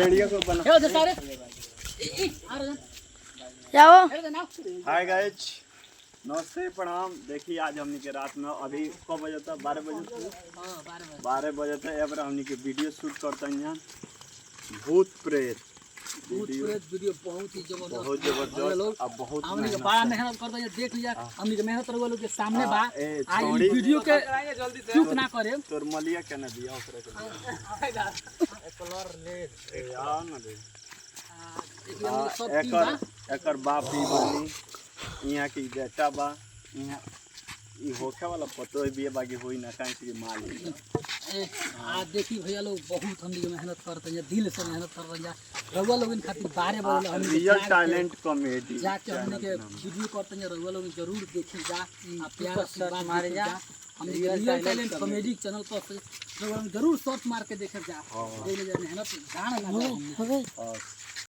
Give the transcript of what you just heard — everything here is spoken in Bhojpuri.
वीडियो को बना जाओ। हाय गाइस, नमस्ते प्रणाम। देखिए आज हमनी के रात में अभी कब बजे था 12 बजे 12 बजे तक अब हमनी के वीडियो शूट करते हैं भूत प्रेत वीडियो बहुत ही जबरदस्त अब बहुत हमनी के बड़ा मेहनत करते हैं। देख लिया हमनी के मेहनत रहुआ लोग के सामने बा। आज वीडियो के चूक ना करे तोर मलिया के ना दिया ओकरा के कलर ले यार ना दे एकर बाप भी बनी यहाँ की बेटा बा। यहाँ ई होखे वाला पतो भी बाकी होई ना काहे कि माल आ देखी भैया लोग बहुत हमनी के मेहनत करते हैं, दिल से मेहनत करते हैं। रहुआ लोग इन खातिर 12 बजे हम रियल टैलेंट कॉमेडी जाके हमनी के वीडियो करते हैं। रहुआ लोग जरूर देखी जा, प्यार आशीर्वाद मारे जा। हमनी के रियल टैलेंट कॉमेडी चैनल पर रहुआ लोग जरूर सर्च मार के देखे जा। मेहनत जान ना